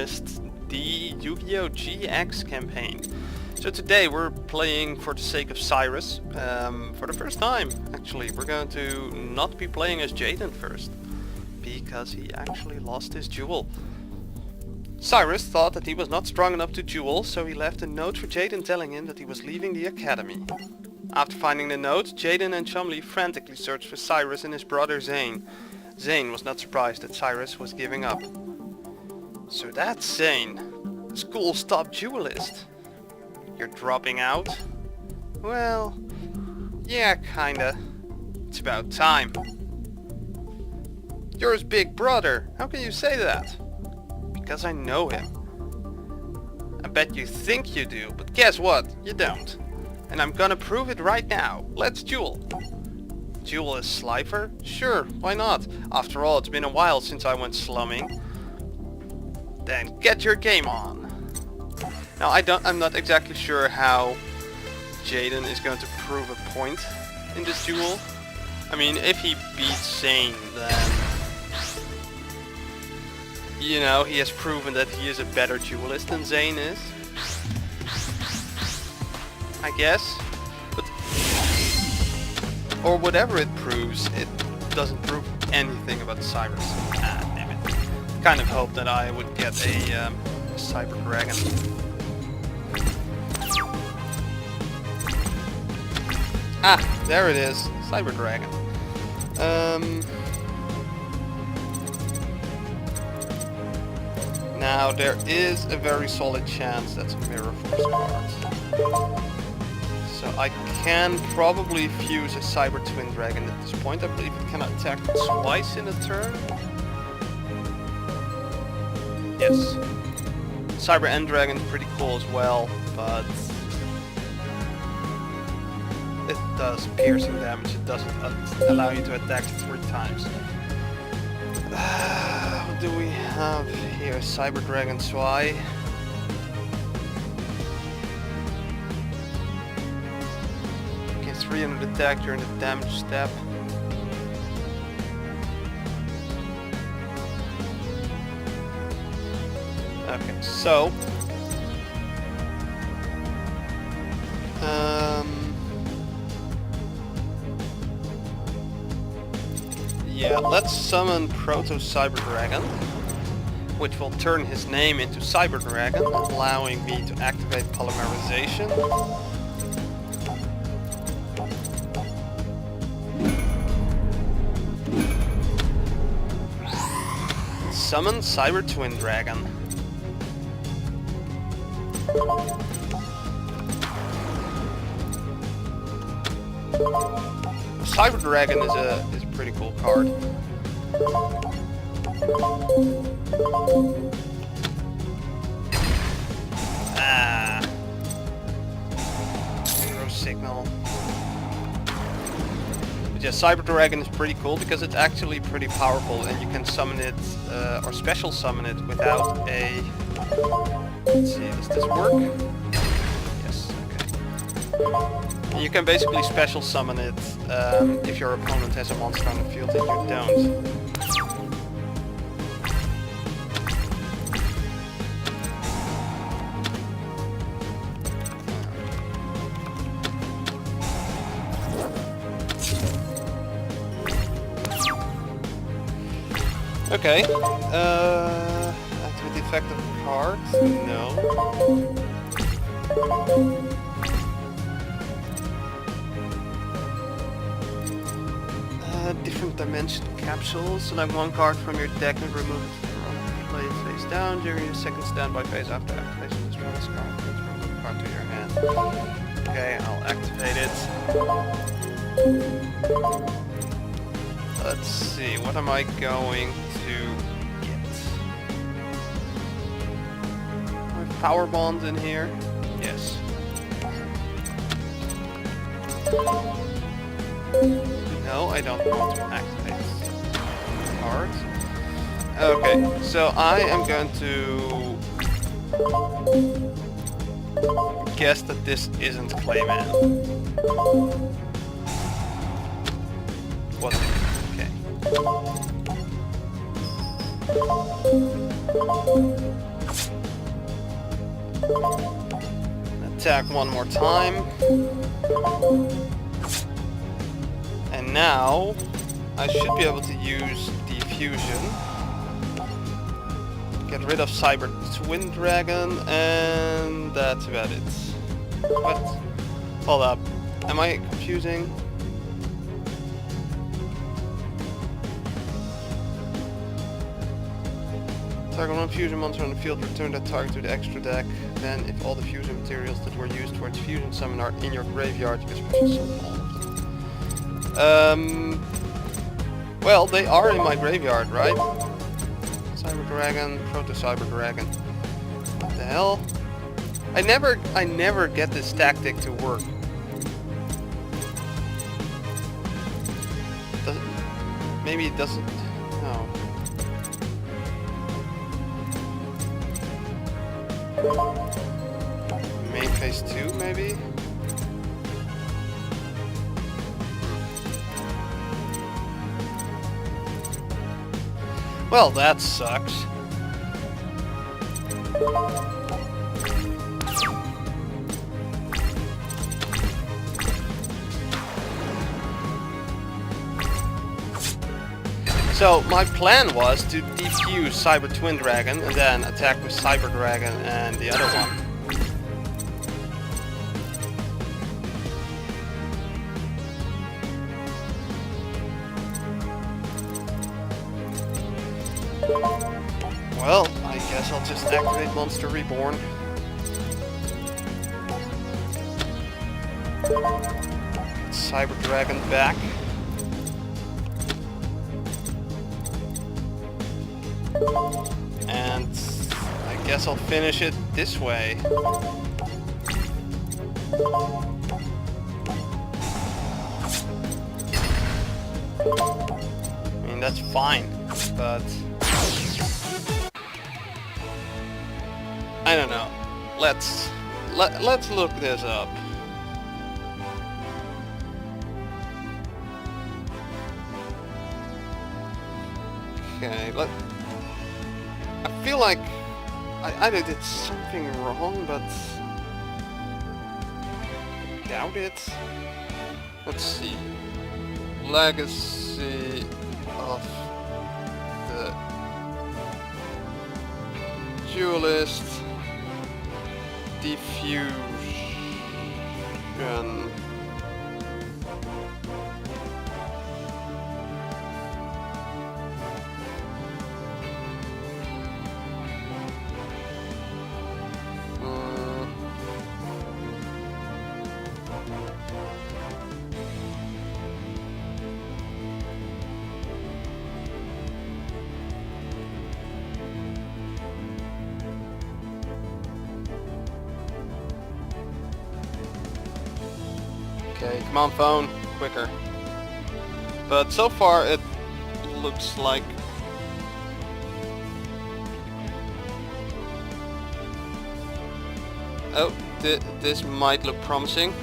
Duelist, the Yu-Gi-Oh! GX campaign. So today we're playing for the sake of Cyrus. For the first time, actually. We're going to not be playing as Jaden first, because he actually lost his duel. Cyrus thought that he was not strong enough to duel, so he left a note for Jaden telling him that he was leaving the academy. After finding the note, Jaden and Chumley frantically searched for Cyrus and his brother Zane. Zane was not surprised that Cyrus was giving up. So that's Zane. The school's top duelist. You're dropping out? Well, yeah, kinda. It's about time. You're his big brother. How can you say that? Because I know him. I bet you think you do, but guess what? You don't. And I'm gonna prove it right now. Let's duel. Duel as Slifer? Sure, why not? After all, it's been a while since I went slumming. Then get your game on. Now I'm not exactly sure how Jaden is going to prove a point in this duel. I mean, if he beats Zane, then you know, he has proven that he is a better duelist than Zane is, I guess. But or whatever it proves, it doesn't prove anything about Cyrus. Ah, damn it. Kind of hoped that I would get a Cyber Dragon. Ah, there it is, Cyber Dragon. Now there is a very solid chance that's a Mirror Force card. So I can probably fuse a Cyber Twin Dragon at this point. I believe it can attack twice in a turn. Yes. Cyber End Dragon is pretty cool as well, but it does piercing damage. It doesn't allow you to attack 3 times. What do we have here? Cyber Dragon Zwei. Gains 300 attack during the damage step. Okay, so yeah, let's summon Proto Cyber Dragon, which will turn his name into Cyber Dragon, allowing me to activate polymerization. Summon Cyber Twin Dragon. Cyber Dragon is a pretty cool card. Ah, Zero Signal. But yeah, Cyber Dragon is pretty cool because it's actually pretty powerful, and you can summon it or special summon it without a. Let's see, does this work? Yes. Okay. You can basically special summon it if your opponent has a monster on the field and you don't. Okay. Activate the effect of the card? No. Different dimension capsules. Select one card from your deck and remove it from play face down during your second standby phase. After activation, destroy this card. Transfer the card to your hand. Okay, I'll activate it. Let's see, what am I going to get? My Power Bond in here? Yes. No, I don't want to activate the card. Okay, so I am going to guess that this isn't Clayman. What? Okay. attack one more time. And now I should be able to use Diffusion. Get rid of Cyber Twin Dragon, and that's about it. What? Hold up. Am I confusing? Target one fusion monster on the field, return that target to the extra deck. Then, if all the fusion materials that were used towards fusion summon are in your graveyard, you can special summon. Well, they are in my graveyard, right? Cyber Dragon, Proto Cyber Dragon. What the hell? I never get this tactic to work. Maybe it doesn't. No. Main phase 2, maybe? Well, that sucks. So, my plan was to defuse Cyber Twin Dragon and then attack with Cyber Dragon and the other one. Well, I guess I'll just activate Monster Reborn. Cyber Dragon back. And I guess I'll finish it this way. I mean, that's fine, but I don't know. Let's look this up. Okay, I feel like I either did something wrong, but I doubt it. Let's see. Legacy of the Duelist. Diffusion. Okay, come on phone, quicker. But so far it looks like oh, this might look promising.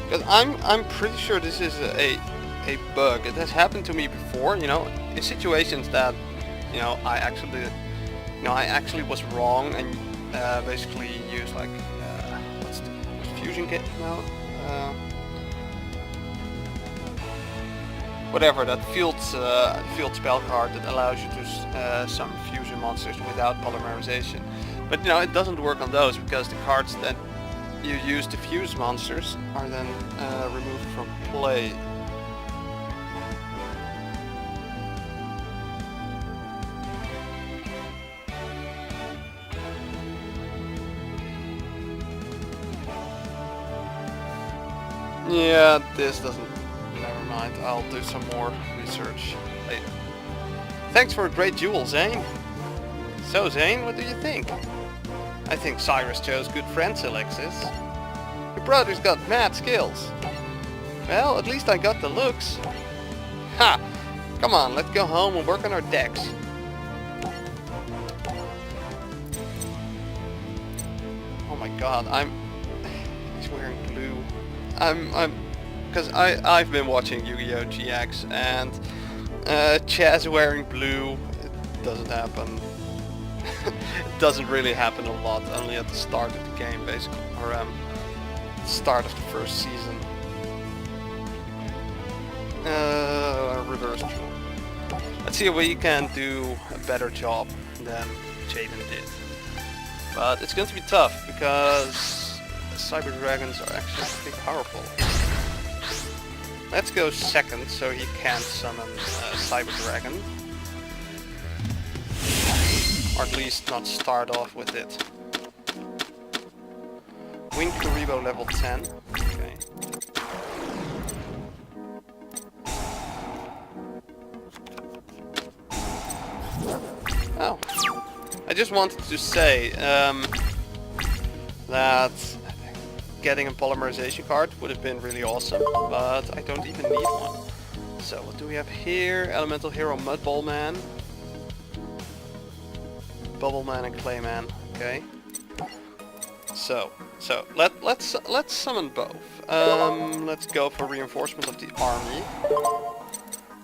Because I'm pretty sure this is a bug. It has happened to me before, you know, in situations that, you know, I actually was wrong and basically used like what's the fusion kit now? Whatever, that field spell card that allows you to summon fusion monsters without polymerization. But you know, it doesn't work on those because the cards that you use to fuse monsters are then removed from play. Yeah, this doesn't... Never mind, I'll do some more research later. Thanks for a great duel, Zane. So, Zane, what do you think? I think Cyrus chose good friends, Alexis. Your brother's got mad skills. Well, at least I got the looks. Ha! Come on, let's go home and work on our decks. Oh my god, he's wearing blue. Because I've been watching Yu-Gi-Oh! GX, and Chaz wearing blue, it doesn't happen. It doesn't really happen a lot, only at the start of the game basically, or start of the first season. Reverse jewel. Let's see if we can do a better job than Jaden did. But it's going to be tough because cyber dragons are actually pretty powerful. Let's go second so he can't summon cyber dragon. Or at least not start off with it. Wing Kuribo level 10. Okay. Oh. I just wanted to say that getting a polymerization card would have been really awesome, but I don't even need one. So what do we have here? Elemental Hero Mudball Man. Bubble Man and Clay Man. Okay. So let's summon both. Let's go for reinforcement of the army.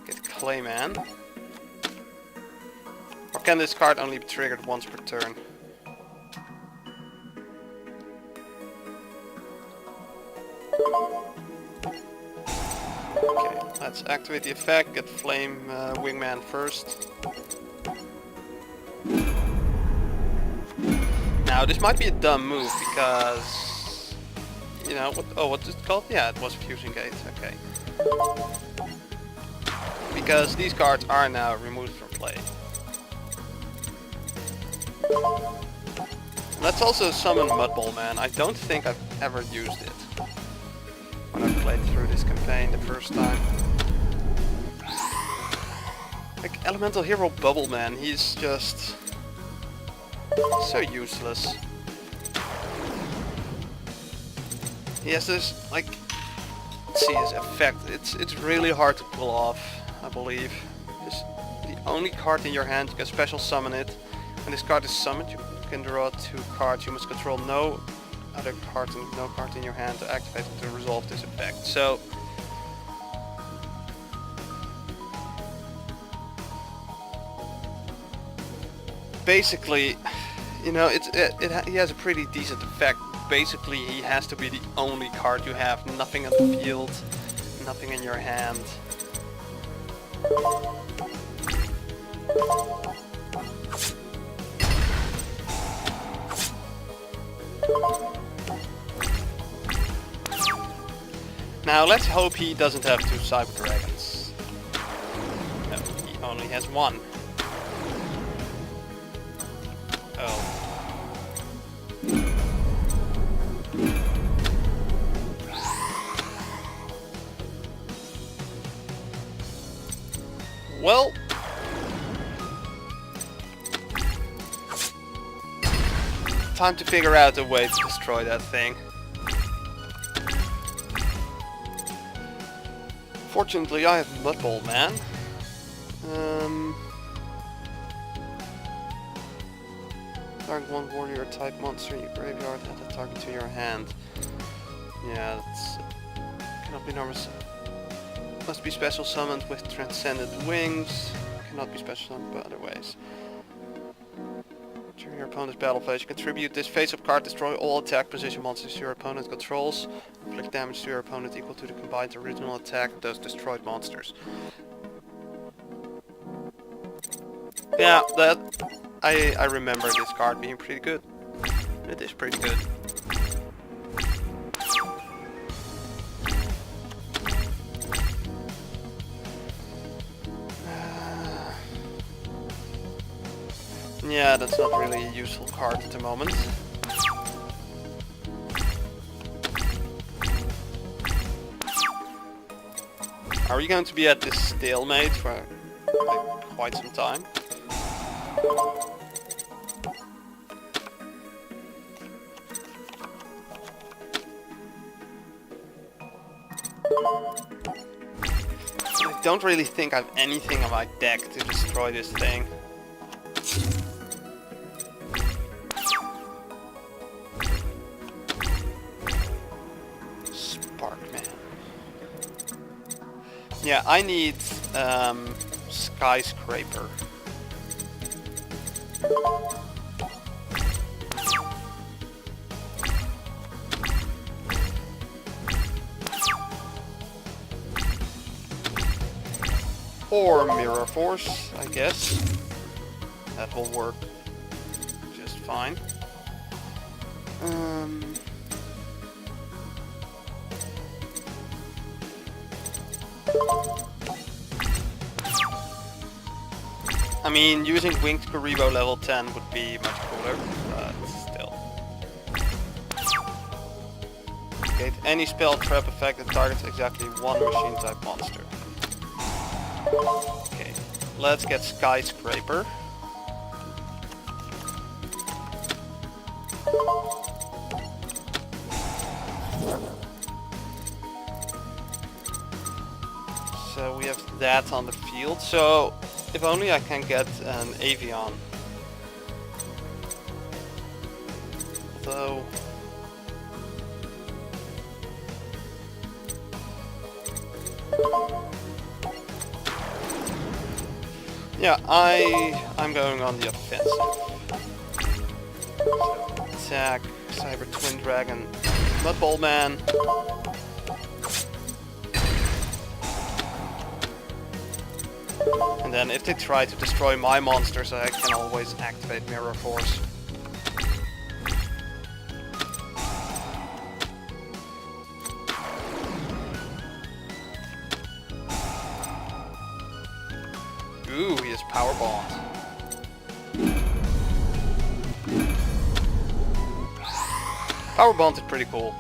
Get Clay Man. Or can this card only be triggered once per turn? Okay, let's activate the effect, get Flame Wingman first. Now this might be a dumb move because, you know, what's it called? Yeah, it was Fusing Gate, okay. Because these cards are now removed from play. Let's also summon Mudball Man. I don't think I've ever used it when I played through this campaign the first time. Like Elemental Hero Bubble Man, he's just so useless. He has this, like, let's see his effect. It's really hard to pull off, I believe. Just the only card in your hand, you can special summon it. When this card is summoned, you can draw 2 cards. You must control no other cards and no card in your hand to activate it to resolve this effect. So basically, you know, he has a pretty decent effect. Basically, he has to be the only card you have. Nothing on the field, nothing in your hand. Now let's hope he doesn't have 2 cyber dragons. No, he only has 1. Oh. Well, time to figure out a way to destroy that thing. Fortunately, I have Mudball Man. Target 1 warrior type monster in your graveyard, add a target to your hand. Yeah, that's cannot be normal. Must be special summoned with transcendent wings. Cannot be special summoned by other ways. During your opponent's battle phase, you contribute this face-up card, destroy all attack position monsters your opponent controls. Inflict damage to your opponent equal to the combined original attack of those destroyed monsters. Yeah, that I remember this card being pretty good. It is pretty good. Yeah, that's not really a useful card at the moment. Are we going to be at this stalemate for like, quite some time? I don't really think I have anything on my deck to destroy this thing. Yeah, I need Skyscraper. Or Mirror Force, I guess. That will work just fine. I mean, using Winged Karibo level 10 would be much cooler, but still. Gate any spell trap effect that targets exactly one machine type monster. Okay, let's get Skyscraper. So we have that on the field, so if only I can get an Avion. Although... yeah, I'm going on the offensive. So, attack, Cyber Twin Dragon, Mudball Man. And then if they try to destroy my monsters, I can always activate Mirror Force. Ooh, he has Power Bond. Power Bond is pretty cool.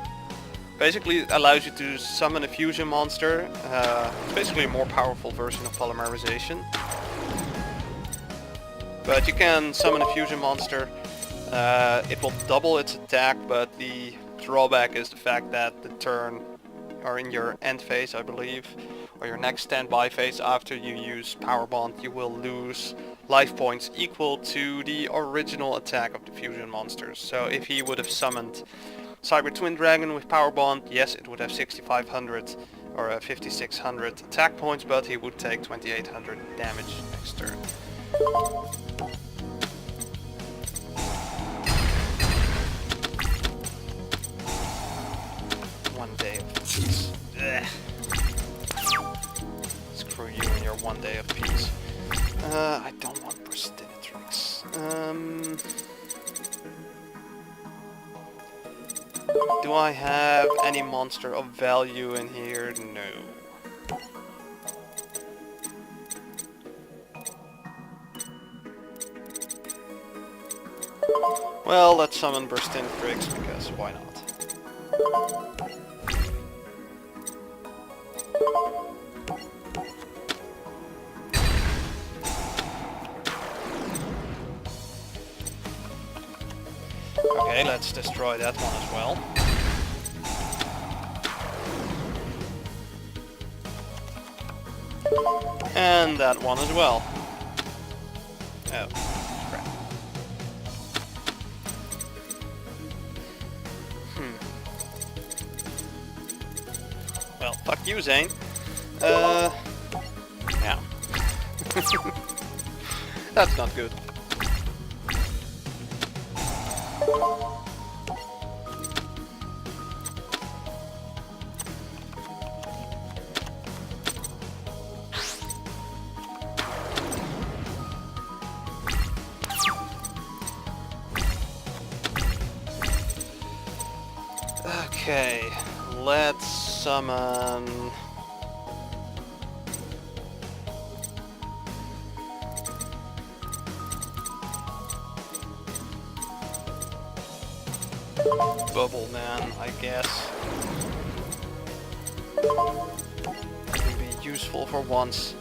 Basically it allows you to summon a fusion monster. It's basically a more powerful version of polymerization. But you can summon a fusion monster. It will double its attack, but the drawback is the fact that the turn, or in your end phase I believe, or your next standby phase after you use Power Bond, you will lose life points equal to the original attack of the fusion monsters. So if he would have summoned Cyber Twin Dragon with Power Bond, yes, it would have 6500 or 5600 attack points, but he would take 2800 damage next turn. One day of peace. Ugh. Screw you and your one day of peace. I don't want Burstinatrix. Do I have any monster of value in here? No. Well, let's summon Burstinatrix because why not? Okay, let's destroy that one as well. And that one as well. Oh, crap. Well, fuck you, Zane. Yeah. That's not good. Okay, let's summon... Bubble Man, I guess. That can be useful for once.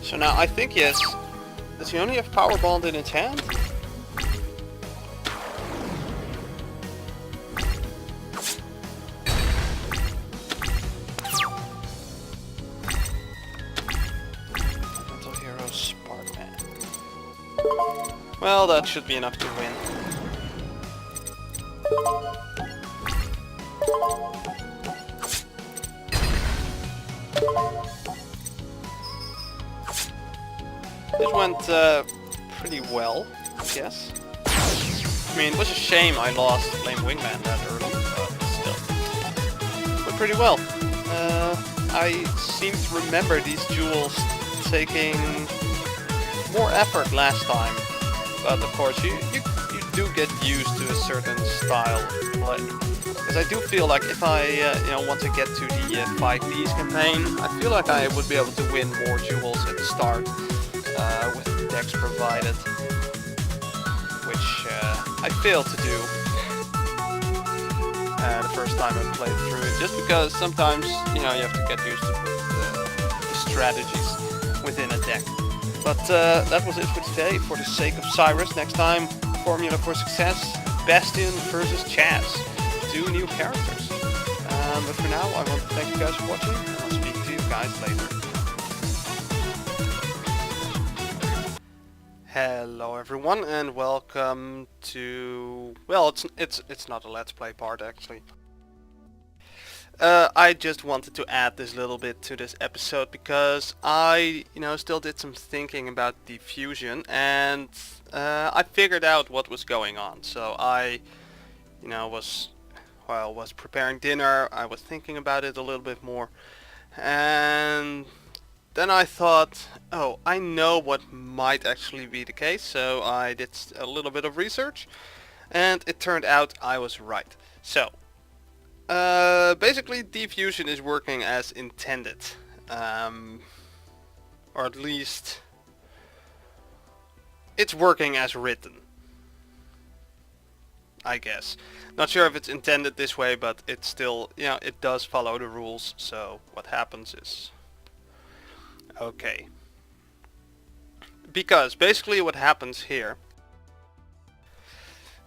So now I think yes. Does he only have Power Bond in his hand? Mental Hero Sparkman. Well, that should be enough to win. This went pretty well, I guess. I mean, it was a shame I lost Flame Wingman that early, but still. Went pretty well. I seem to remember these duels taking more effort last time, but of course you do get used to a certain style of play. Because I do feel like if I want to get to the 5Ds campaign, I feel like I would be able to win more duels at the start with the decks provided, which I failed to do the first time I played through it, just because sometimes you have to get used to the strategies within a deck. But that was it for today. For the sake of Cyrus, next time, formula for success: Bastion versus Chaz. 2 new characters. But for now, I want to thank you guys for watching, and I'll speak to you guys later. Hello everyone, and welcome to... well, it's not a Let's Play part actually. I just wanted to add this little bit to this episode because I, still did some thinking about the fusion, and I figured out what was going on. So I, was preparing dinner, I was thinking about it a little bit more, and then I thought, oh, I know what might actually be the case, so I did a little bit of research, and it turned out I was right. So, basically defusion is working as intended, or at least it's working as written, I guess. Not sure if it's intended this way, but it's still, it does follow the rules. So what happens is, okay, because basically what happens here,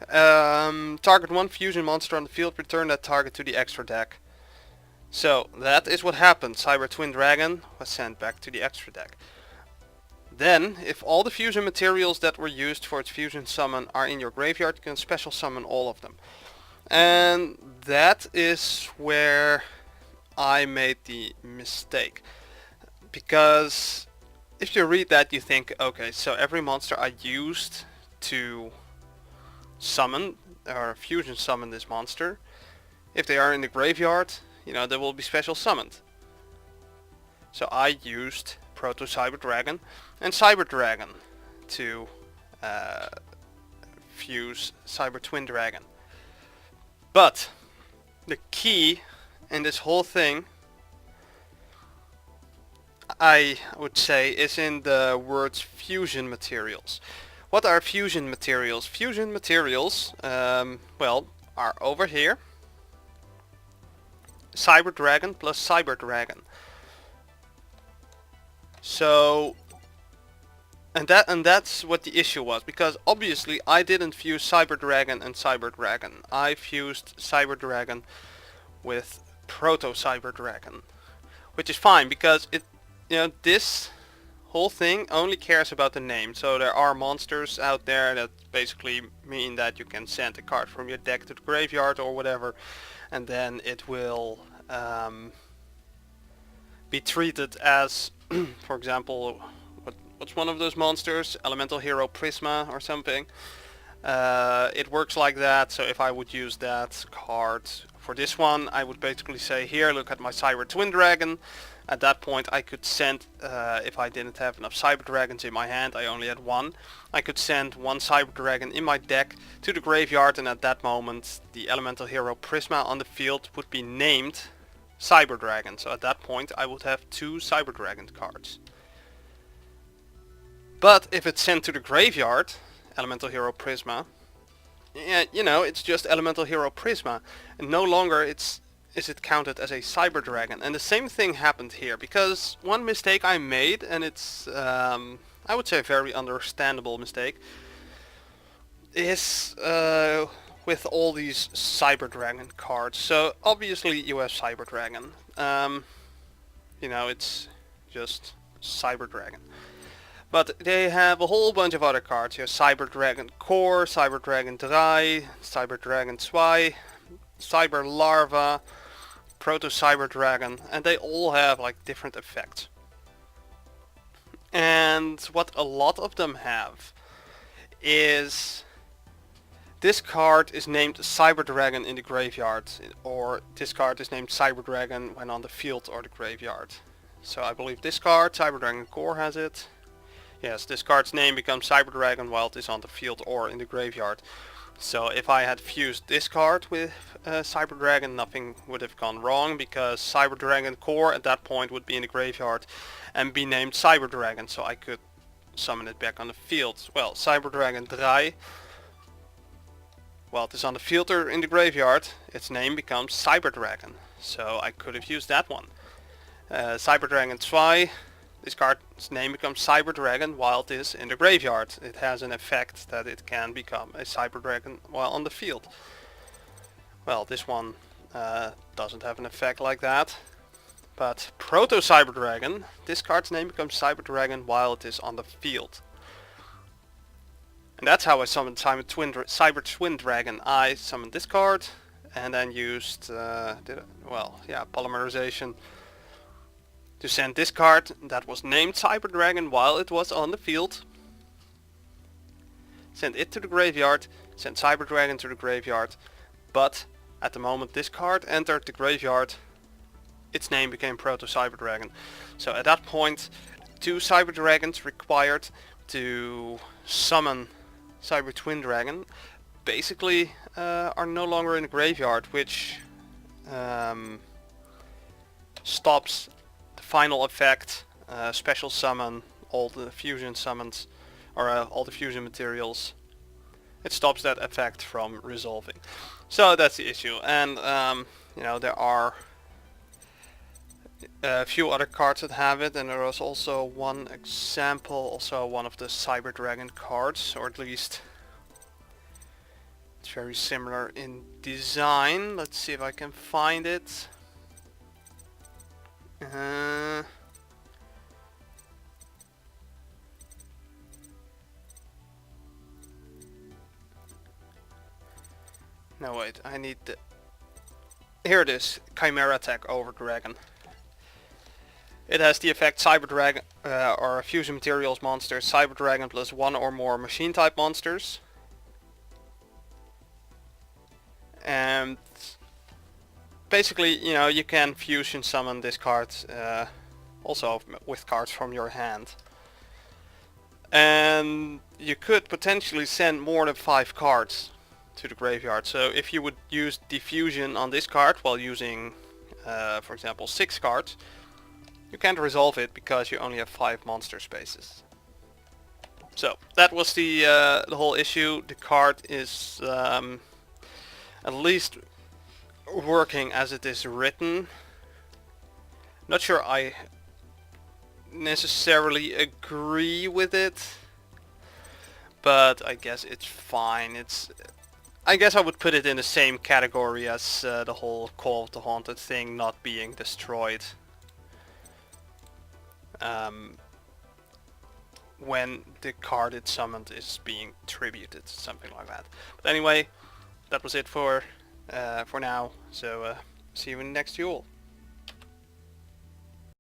target 1 fusion monster on the field, return that target to the extra deck. So that is what happened. Cyber Twin Dragon was sent back to the extra deck. Then, if all the fusion materials that were used for its fusion summon are in your graveyard, you can special summon all of them. And that is where I made the mistake. Because if you read that, you think, okay, so every monster I used to summon, or fusion summon this monster, if they are in the graveyard, they will be special summoned. So I used Proto Cyber Dragon and Cyber Dragon to fuse Cyber Twin Dragon. But the key in this whole thing, I would say, is in the words fusion materials. What are fusion materials? Fusion materials, well, are over here. Cyber Dragon plus Cyber Dragon. So, and that's what the issue was, because obviously I didn't fuse Cyber Dragon and Cyber Dragon. I fused Cyber Dragon with Proto Cyber Dragon, which is fine because it, this whole thing only cares about the name. So there are monsters out there that basically mean that you can send a card from your deck to the graveyard or whatever, and then it will be treated as, for example, what's one of those monsters? Elemental Hero Prisma or something. It works like that. So if I would use that card for this one, I would basically say, here, look at my Cyber Twin Dragon. At that point I could send, if I didn't have enough Cyber Dragons in my hand, I only had one, I could send one Cyber Dragon in my deck to the graveyard, and at that moment the Elemental Hero Prisma on the field would be named Cyber Dragon. So at that point I would have 2 Cyber Dragon cards. But if it's sent to the graveyard, Elemental Hero Prisma, yeah, it's just Elemental Hero Prisma, and no longer is it counted as a Cyber Dragon. And the same thing happened here, because one mistake I made, and it's, I would say a very understandable mistake, is with all these Cyber Dragon cards. So obviously you have Cyber Dragon. It's just Cyber Dragon. But they have a whole bunch of other cards. You have Cyber Dragon Core, Cyber Dragon Drei, Cyber Dragon Zwei, Cyber Larva, Proto Cyber Dragon, and they all have like different effects. And what a lot of them have is this card is named Cyber Dragon in the graveyard, or this card is named Cyber Dragon when on the field or the graveyard. So I believe this card, Cyber Dragon Core, has it. Yes, this card's name becomes Cyber Dragon while it is on the field or in the graveyard. So if I had fused this card with Cyber Dragon, nothing would have gone wrong, because Cyber Dragon Core at that point would be in the graveyard and be named Cyber Dragon, so I could summon it back on the field. Well, Cyber Dragon Drei, while it is on the field or in the graveyard, its name becomes Cyber Dragon, so I could have used that one. Cyber Dragon Zwei, this card's name becomes Cyber Dragon while it is in the graveyard. It has an effect that it can become a Cyber Dragon while on the field. Well, this one doesn't have an effect like that. But Proto Cyber Dragon, this card's name becomes Cyber Dragon while it is on the field. And that's how I summoned Cyber Twin Dragon. I summoned this card and then used polymerization to send this card that was named Cyber Dragon while it was on the field. Send it to the graveyard, send Cyber Dragon to the graveyard, but at the moment this card entered the graveyard, its name became Proto Cyber Dragon. So at that point, 2 Cyber Dragons required to summon Cyber Twin Dragon basically are no longer in the graveyard, which stops final effect, special summon, all the fusion summons, or all the fusion materials. It stops that effect from resolving. So that's the issue. And there are a few other cards that have it, and there was also one example, also one of the Cyber Dragon cards, or at least it's very similar in design. Let's see if I can find it. No wait, I need the... Here it is, Chimera Attack over Dragon. It has the effect Cyber Dragon, or Fusion Materials monster, Cyber Dragon plus 1 or more machine type monsters. And basically, you can fusion summon this card also with cards from your hand. And you could potentially send more than 5 cards to the graveyard. So if you would use diffusion on this card while using, for example, 6 cards, you can't resolve it because you only have 5 monster spaces. So that was the whole issue. The card is at least working as it is written. Not sure I necessarily agree with it, but I guess it's fine. I guess I would put it in the same category as the whole Call of the Haunted thing not being destroyed when the card it summoned is being tributed, something like that. But anyway, that was it for now, so see you in the next duel.